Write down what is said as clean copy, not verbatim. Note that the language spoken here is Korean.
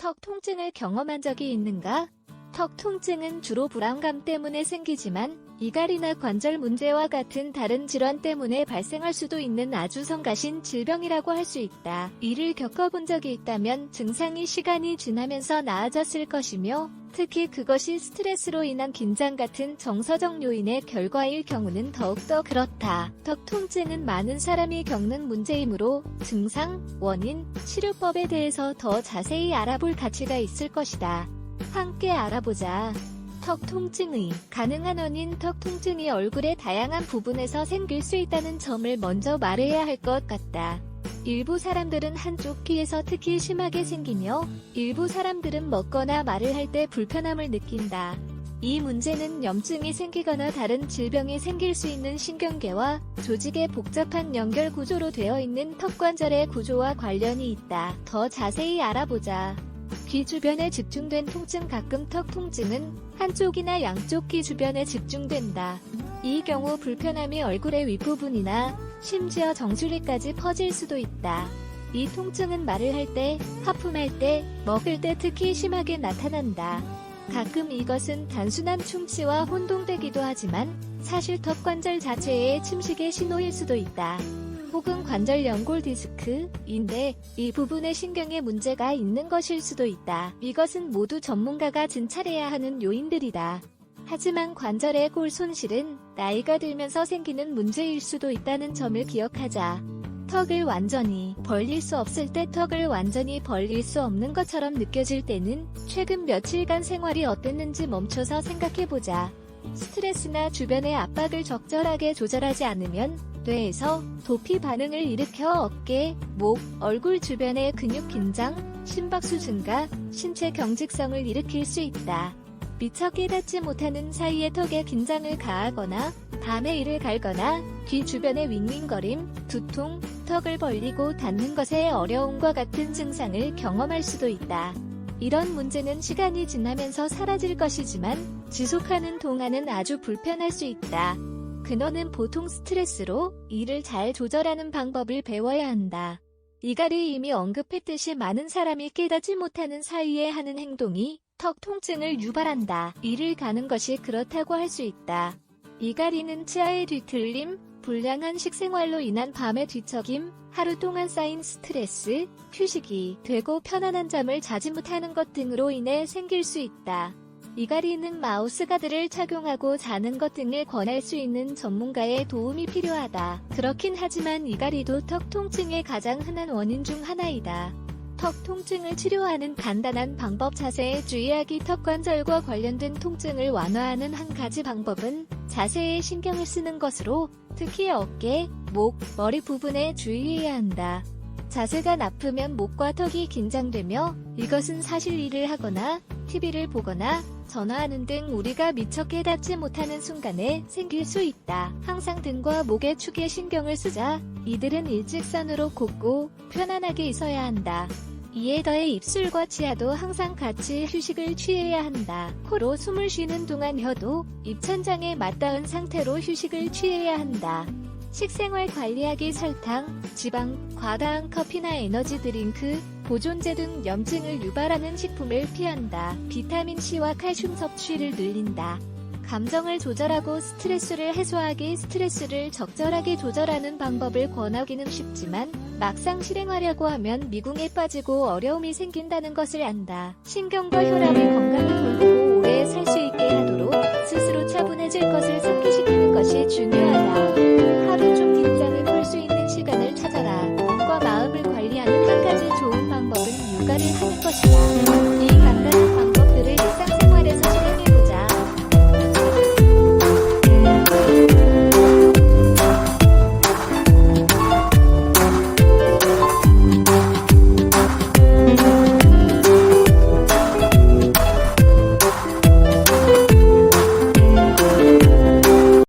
턱 통증을 경험한 적이 있는가? 턱 통증은 주로 불안감 때문에 생기지만 이갈이나 관절 문제와 같은 다른 질환 때문에 발생할 수도 있는 아주 성가신 질병이라고 할 수 있다. 이를 겪어본 적이 있다면 증상이 시간이 지나면서 나아졌을 것이며 특히 그것이 스트레스로 인한 긴장 같은 정서적 요인의 결과일 경우는 더욱더 그렇다. 턱 통증은 많은 사람이 겪는 문제이므로 증상, 원인, 치료법에 대해서 더 자세히 알아볼 가치가 있을 것이다. 함께 알아보자. 턱 통증의 가능한 원인. 턱 통증이 얼굴의 다양한 부분에서 생길 수 있다는 점을 먼저 말해야 할 것 같다. 일부 사람들은 한쪽 귀에서 특히 심하게 생기며 일부 사람들은 먹거나 말을 할 때 불편함을 느낀다. 이 문제는 염증이 생기거나 다른 질병이 생길 수 있는 신경계와 조직의 복잡한 연결 구조로 되어 있는 턱관절의 구조와 관련이 있다. 더 자세히 알아보자. 귀 주변에 집중된 통증. 가끔 턱 통증은 한쪽이나 양쪽 귀 주변에 집중된다. 이 경우 불편함이 얼굴의 윗부분이나 심지어 정수리까지 퍼질 수도 있다. 이 통증은 말을 할 때, 하품할 때, 먹을 때 특히 심하게 나타난다. 가끔 이것은 단순한 충치와 혼동되기도 하지만 사실 턱 관절 자체의 침식의 신호일 수도 있다. 혹은 관절 연골 디스크인데 이 부분에 신경에 문제가 있는 것일 수도 있다. 이것은 모두 전문가가 진찰해야 하는 요인들이다. 하지만 관절의 골 손실은 나이가 들면서 생기는 문제일 수도 있다는 점을 기억하자. 턱을 완전히 벌릴 수 없을 때, 턱을 완전히 벌릴 수 없는 것처럼 느껴질 때는 최근 며칠간 생활이 어땠는지 멈춰서 생각해보자. 스트레스나 주변의 압박을 적절하게 조절하지 않으면 뇌에서 도피 반응을 일으켜 어깨, 목, 얼굴 주변의 근육 긴장, 심박수 증가, 신체 경직성을 일으킬 수 있다. 미처 깨닫지 못하는 사이에 턱에 긴장을 가하거나 밤에 이를 갈거나 귀 주변의 윙윙거림, 두통, 턱을 벌리고 닫는 것에 어려움과 같은 증상을 경험할 수도 있다. 이런 문제는 시간이 지나면서 사라질 것이지만 지속하는 동안은 아주 불편할 수 있다. 근원은 보통 스트레스로 이를 잘 조절하는 방법을 배워야 한다. 이갈이 이미 언급했듯이 많은 사람이 깨닫지 못하는 사이에 하는 행동이 턱 통증을 유발한다. 이를 가는 것이 그렇다고 할 수 있다. 이갈이는 치아의 뒤틀림, 불량한 식생활로 인한 밤의 뒤척임, 하루 동안 쌓인 스트레스, 휴식이 되고 편안한 잠을 자지 못하는 것 등으로 인해 생길 수 있다. 이갈이는 마우스 가드를 착용하고 자는 것 등을 권할 수 있는 전문가의 도움이 필요하다. 그렇긴 하지만 이갈이도 턱 통증의 가장 흔한 원인 중 하나이다. 턱 통증을 치료하는 간단한 방법. 자세에 주의하기. 턱 관절과 관련된 통증을 완화하는 한 가지 방법은 자세에 신경을 쓰는 것으로 특히 어깨, 목, 머리 부분에 주의해야 한다. 자세가 나쁘면 목과 턱이 긴장되며 이것은 사실 일을 하거나 TV를 보거나 전화하는 등 우리가 미처 깨닫지 못하는 순간에 생길 수 있다. 항상 등과 목의 축에 신경을 쓰자. 이들은 일직선으로 곱고 편안하게 있어야 한다. 이에 더해 입술과 치아도 항상 같이 휴식을 취해야 한다. 코로 숨을 쉬는 동안 혀도 입천장에 맞닿은 상태로 휴식을 취해야 한다. 식생활 관리하기. 설탕, 지방, 과다한 커피나 에너지 드링크, 보존제 등 염증을 유발하는 식품을 피한다. 비타민C와 칼슘 섭취를 늘린다. 감정을 조절하고 스트레스를 해소하기. 스트레스를 적절하게 조절하는 방법을 권하기는 쉽지만 막상 실행하려고 하면 미궁에 빠지고 어려움이 생긴다는 것을 안다. 신경과 혈압을 건강히 돌보고 오래 살 수 있게 하도록 스스로 차분해질 것을 상기시키는 것이 중요하다.